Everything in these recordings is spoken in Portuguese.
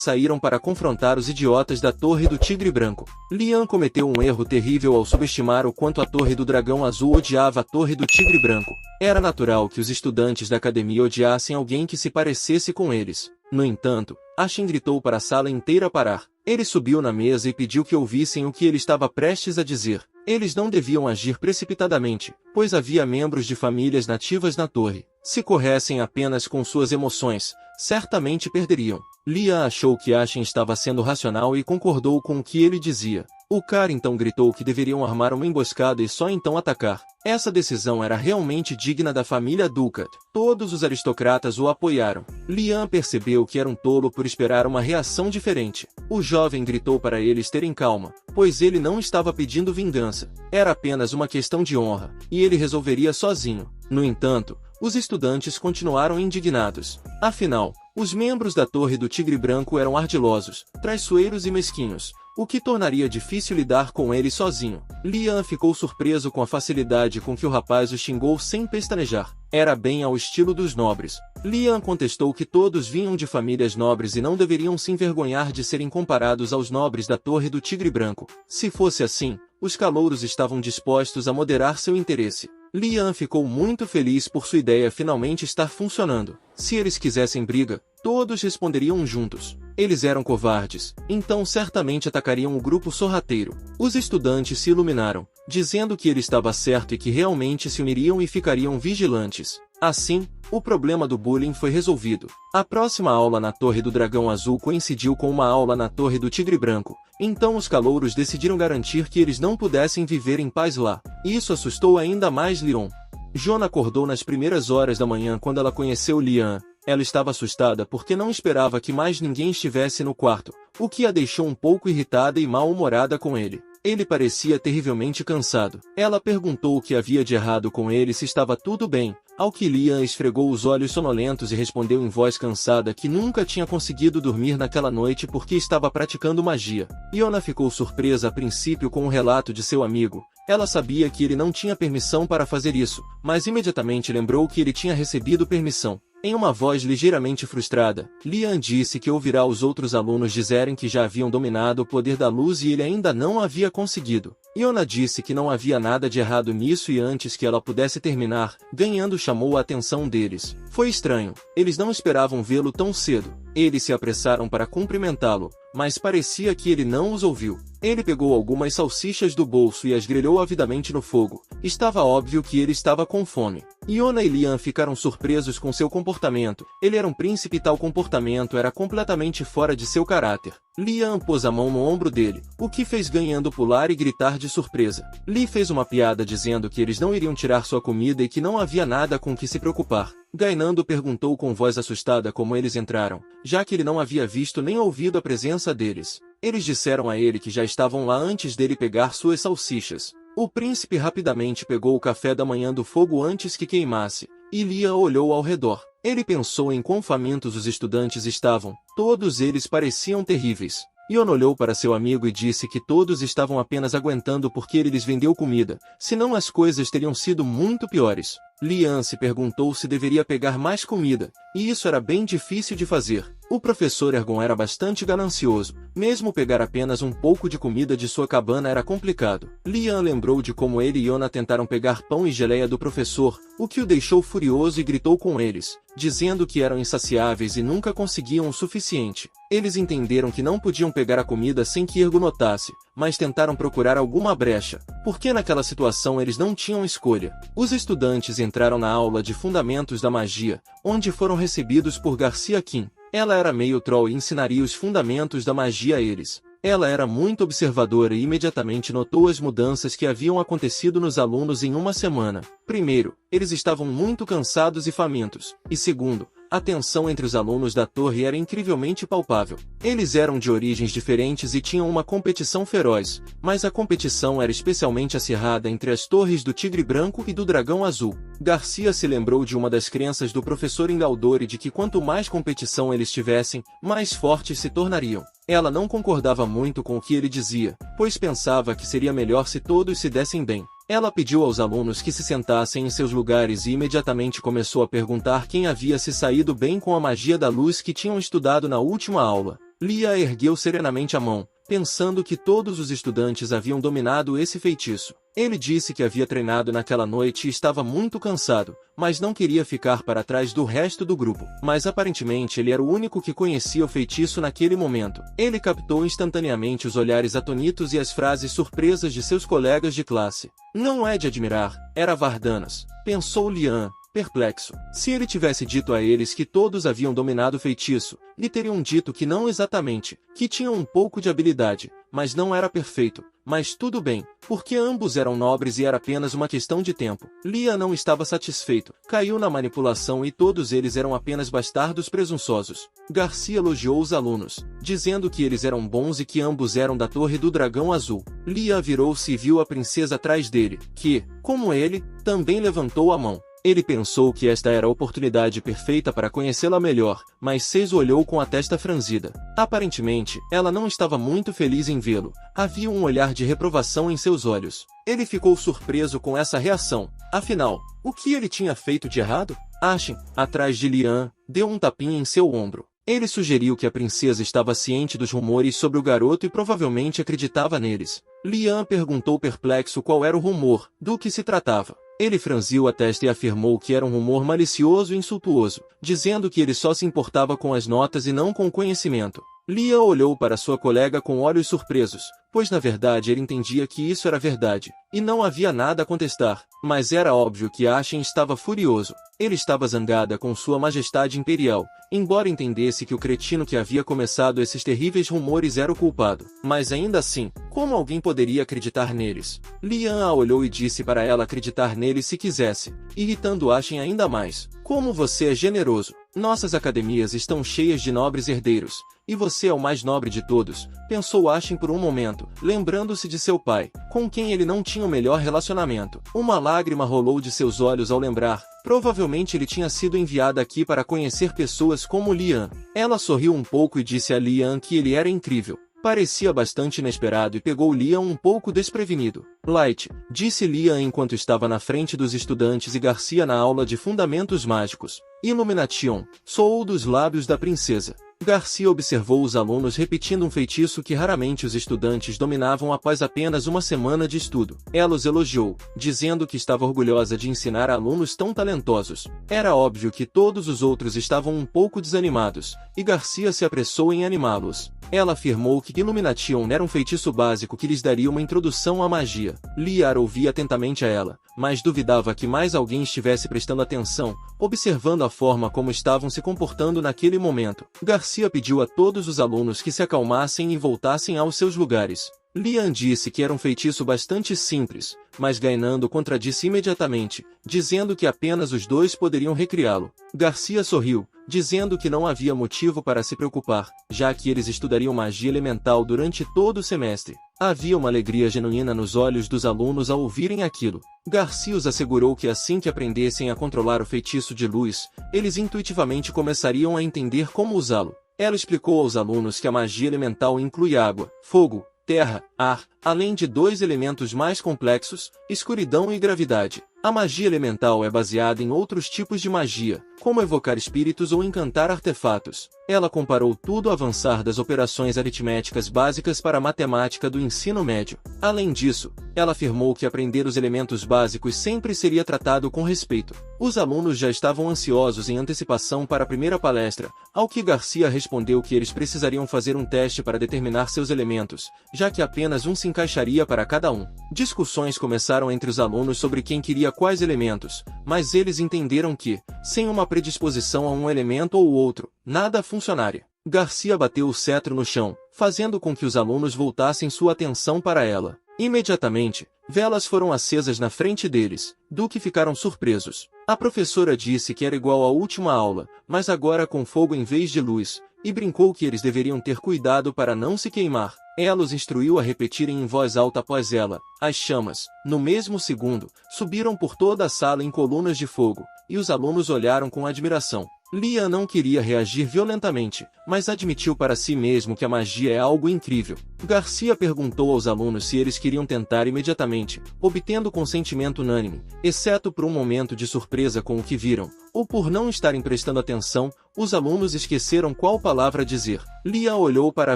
saíram para confrontar os idiotas da Torre do Tigre Branco. Lian cometeu um erro terrível ao subestimar o quanto a Torre do Dragão Azul odiava a Torre do Tigre Branco. Era natural que os estudantes da academia odiassem alguém que se parecesse com eles. No entanto, Ashen gritou para a sala inteira parar. Ele subiu na mesa e pediu que ouvissem o que ele estava prestes a dizer. Eles não deviam agir precipitadamente, pois havia membros de famílias nativas na torre. Se corressem apenas com suas emoções, certamente perderiam. Lian achou que Ashen estava sendo racional e concordou com o que ele dizia. O cara então gritou que deveriam armar uma emboscada e só então atacar. Essa decisão era realmente digna da família Dukat. Todos os aristocratas o apoiaram. Lian percebeu que era um tolo por esperar uma reação diferente. O jovem gritou para eles terem calma, pois ele não estava pedindo vingança. Era apenas uma questão de honra, e ele resolveria sozinho. No entanto, os estudantes continuaram indignados. Afinal, os membros da Torre do Tigre Branco eram ardilosos, traiçoeiros e mesquinhos, o que tornaria difícil lidar com ele sozinho. Lian ficou surpreso com a facilidade com que o rapaz o xingou sem pestanejar. Era bem ao estilo dos nobres. Lian contestou que todos vinham de famílias nobres e não deveriam se envergonhar de serem comparados aos nobres da Torre do Tigre Branco. Se fosse assim, os calouros estavam dispostos a moderar seu interesse. Lian ficou muito feliz por sua ideia finalmente estar funcionando. Se eles quisessem briga, todos responderiam juntos. Eles eram covardes, então certamente atacariam o grupo sorrateiro. Os estudantes se iluminaram, dizendo que ele estava certo e que realmente se uniriam e ficariam vigilantes. Assim, o problema do bullying foi resolvido. A próxima aula na Torre do Dragão Azul coincidiu com uma aula na Torre do Tigre Branco, então os calouros decidiram garantir que eles não pudessem viver em paz lá. Isso assustou ainda mais Leon. Jona acordou nas primeiras horas da manhã quando ela conheceu Lian. Ela estava assustada porque não esperava que mais ninguém estivesse no quarto, o que a deixou um pouco irritada e mal-humorada com ele. Ele parecia terrivelmente cansado. Ela perguntou o que havia de errado com ele e se estava tudo bem, ao que Lian esfregou os olhos sonolentos e respondeu em voz cansada que nunca tinha conseguido dormir naquela noite porque estava praticando magia. Yona ficou surpresa a princípio com o relato de seu amigo. Ela sabia que ele não tinha permissão para fazer isso, mas imediatamente lembrou que ele tinha recebido permissão. Em uma voz ligeiramente frustrada, Lian disse que ouvirá os outros alunos dizerem que já haviam dominado o poder da luz e ele ainda não havia conseguido. Yona disse que não havia nada de errado nisso e antes que ela pudesse terminar, ganhando chamou a atenção deles. Foi estranho, eles não esperavam vê-lo tão cedo. Eles se apressaram para cumprimentá-lo, mas parecia que ele não os ouviu. Ele pegou algumas salsichas do bolso e as grelhou avidamente no fogo. Estava óbvio que ele estava com fome. Yona e Lian ficaram surpresos com seu comportamento. Ele era um príncipe e tal comportamento era completamente fora de seu caráter. Lian pôs a mão no ombro dele, o que fez ganhando pular e gritar de surpresa. Li fez uma piada dizendo que eles não iriam tirar sua comida e que não havia nada com que se preocupar. Gainando perguntou com voz assustada como eles entraram, já que ele não havia visto nem ouvido a presença deles. Eles disseram a ele que já estavam lá antes dele pegar suas salsichas. O príncipe rapidamente pegou o café da manhã do fogo antes que queimasse, e Lia olhou ao redor. Ele pensou em quão famintos os estudantes estavam. Todos eles pareciam terríveis. Yon olhou para seu amigo e disse que todos estavam apenas aguentando porque ele lhes vendeu comida, senão as coisas teriam sido muito piores. Lian se perguntou se deveria pegar mais comida, e isso era bem difícil de fazer. O professor Ergon era bastante ganancioso. Mesmo pegar apenas um pouco de comida de sua cabana era complicado. Lian lembrou de como ele e Yona tentaram pegar pão e geleia do professor, o que o deixou furioso e gritou com eles, dizendo que eram insaciáveis e nunca conseguiam o suficiente. Eles entenderam que não podiam pegar a comida sem que Ergo notasse, mas tentaram procurar alguma brecha, porque naquela situação eles não tinham escolha. Os estudantes entraram na aula de Fundamentos da Magia, onde foram recebidos por Garcia Kim. Ela era meio troll e ensinaria os fundamentos da magia a eles. Ela era muito observadora e imediatamente notou as mudanças que haviam acontecido nos alunos em uma semana. Primeiro, eles estavam muito cansados e famintos. E segundo, a tensão entre os alunos da torre era incrivelmente palpável. Eles eram de origens diferentes e tinham uma competição feroz, mas a competição era especialmente acirrada entre as torres do Tigre Branco e do Dragão Azul. Garcia se lembrou de uma das crenças do professor Ingaldori de que quanto mais competição eles tivessem, mais fortes se tornariam. Ela não concordava muito com o que ele dizia, pois pensava que seria melhor se todos se dessem bem. Ela pediu aos alunos que se sentassem em seus lugares e imediatamente começou a perguntar quem havia se saído bem com a magia da luz que tinham estudado na última aula. Lia ergueu serenamente a mão, pensando que todos os estudantes haviam dominado esse feitiço. Ele disse que havia treinado naquela noite e estava muito cansado, mas não queria ficar para trás do resto do grupo. Mas aparentemente ele era o único que conhecia o feitiço naquele momento. Ele captou instantaneamente os olhares atonitos e as frases surpresas de seus colegas de classe. Não é de admirar, era Vardanas, pensou Lian, perplexo. Se ele tivesse dito a eles que todos haviam dominado o feitiço, lhe teriam dito que não exatamente, que tinham um pouco de habilidade, mas não era perfeito. Mas tudo bem, porque ambos eram nobres e era apenas uma questão de tempo. Lia não estava satisfeito, caiu na manipulação e todos eles eram apenas bastardos presunçosos. Garcia elogiou os alunos, dizendo que eles eram bons e que ambos eram da Torre do Dragão Azul. Lia virou-se e viu a princesa atrás dele, que, como ele, também levantou a mão. Ele pensou que esta era a oportunidade perfeita para conhecê-la melhor, mas Seizo olhou com a testa franzida. Aparentemente, ela não estava muito feliz em vê-lo. Havia um olhar de reprovação em seus olhos. Ele ficou surpreso com essa reação. Afinal, o que ele tinha feito de errado? Ashen, atrás de Lian, deu um tapinha em seu ombro. Ele sugeriu que a princesa estava ciente dos rumores sobre o garoto e provavelmente acreditava neles. Lian perguntou perplexo qual era o rumor, do que se tratava. Ele franziu a testa e afirmou que era um rumor malicioso e insultuoso, dizendo que ele só se importava com as notas e não com o conhecimento. Lia olhou para sua colega com olhos surpresos, pois na verdade ele entendia que isso era verdade, e não havia nada a contestar, mas era óbvio que Ashen estava furioso. Ele estava zangada com sua majestade imperial, embora entendesse que o cretino que havia começado esses terríveis rumores era o culpado. Mas ainda assim, como alguém poderia acreditar neles? Lian a olhou e disse para ela acreditar neles se quisesse, irritando Ashen ainda mais. Como você é generoso! Nossas academias estão cheias de nobres herdeiros, e você é o mais nobre de todos, pensou Ashen por um momento, lembrando-se de seu pai, com quem ele não tinha o melhor relacionamento. Uma lágrima rolou de seus olhos ao lembrar. Provavelmente ele tinha sido enviado aqui para conhecer pessoas como Lian. Ela sorriu um pouco e disse a Lian que ele era incrível. Parecia bastante inesperado e pegou Lian um pouco desprevenido. Light, disse Lian enquanto estava na frente dos estudantes e Garcia na aula de Fundamentos Mágicos. Illumination, soou dos lábios da princesa. Garcia observou os alunos repetindo um feitiço que raramente os estudantes dominavam após apenas uma semana de estudo. Ela os elogiou, dizendo que estava orgulhosa de ensinar a alunos tão talentosos. Era óbvio que todos os outros estavam um pouco desanimados, e Garcia se apressou em animá-los. Ela afirmou que Illumination era um feitiço básico que lhes daria uma introdução à magia. Liar ouvia atentamente a ela, mas duvidava que mais alguém estivesse prestando atenção, observando a forma como estavam se comportando naquele momento. Garcia pediu a todos os alunos que se acalmassem e voltassem aos seus lugares. Lian disse que era um feitiço bastante simples, mas Gainando contradisse imediatamente, dizendo que apenas os dois poderiam recriá-lo. Garcia sorriu, dizendo que não havia motivo para se preocupar, já que eles estudariam magia elemental durante todo o semestre. Havia uma alegria genuína nos olhos dos alunos ao ouvirem aquilo. Garcia os assegurou que assim que aprendessem a controlar o feitiço de luz, eles intuitivamente começariam a entender como usá-lo. Ela explicou aos alunos que a magia elemental inclui água, fogo, terra, ar, além de dois elementos mais complexos, escuridão e gravidade. A magia elemental é baseada em outros tipos de magia, como evocar espíritos ou encantar artefatos. Ela comparou tudo ao avançar das operações aritméticas básicas para a matemática do ensino médio. Além disso, ela afirmou que aprender os elementos básicos sempre seria tratado com respeito. Os alunos já estavam ansiosos em antecipação para a primeira palestra, ao que Garcia respondeu que eles precisariam fazer um teste para determinar seus elementos, já que apenas um se encaixaria para cada um. Discussões começaram entre os alunos sobre quem queria quais elementos, mas eles entenderam que, sem uma predisposição a um elemento ou outro, nada funcionaria. Garcia bateu o cetro no chão, fazendo com que os alunos voltassem sua atenção para ela. Imediatamente, velas foram acesas na frente deles, do que ficaram surpresos. A professora disse que era igual à última aula, mas agora com fogo em vez de luz, e brincou que eles deveriam ter cuidado para não se queimar. Ela os instruiu a repetirem em voz alta após ela. As chamas, no mesmo segundo, subiram por toda a sala em colunas de fogo, e os alunos olharam com admiração. Lia não queria reagir violentamente, mas admitiu para si mesmo que a magia é algo incrível. Garcia perguntou aos alunos se eles queriam tentar imediatamente, obtendo consentimento unânime, exceto por um momento de surpresa com o que viram, ou por não estarem prestando atenção, os alunos esqueceram qual palavra dizer. Liam olhou para a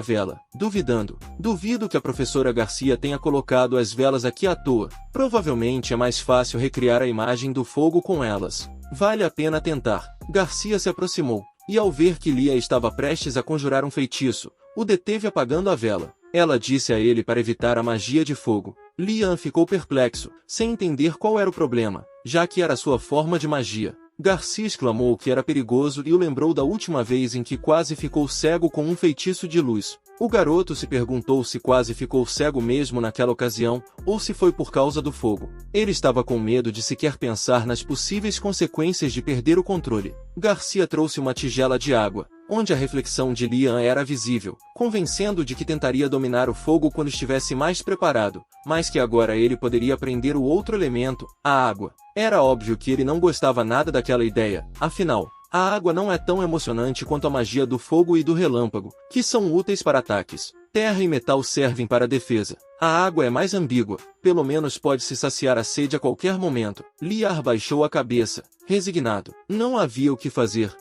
vela, duvidando. Duvido que a professora Garcia tenha colocado as velas aqui à toa. Provavelmente é mais fácil recriar a imagem do fogo com elas. Vale a pena tentar. Garcia se aproximou, e ao ver que Lia estava prestes a conjurar um feitiço, o deteve apagando a vela. Ela disse a ele para evitar a magia de fogo. Liam ficou perplexo, sem entender qual era o problema, já que era sua forma de magia. Garcia exclamou que era perigoso e o lembrou da última vez em que quase ficou cego com um feitiço de luz. O garoto se perguntou se quase ficou cego mesmo naquela ocasião, ou se foi por causa do fogo. Ele estava com medo de sequer pensar nas possíveis consequências de perder o controle. Garcia trouxe uma tigela de água, onde a reflexão de Liam era visível, convencendo de que tentaria dominar o fogo quando estivesse mais preparado, mas que agora ele poderia aprender o outro elemento, a água. Era óbvio que ele não gostava nada daquela ideia, afinal, a água não é tão emocionante quanto a magia do fogo e do relâmpago, que são úteis para ataques. Terra e metal servem para a defesa. A água é mais ambígua, pelo menos pode-se saciar a sede a qualquer momento. Liam baixou a cabeça, resignado. Não havia o que fazer,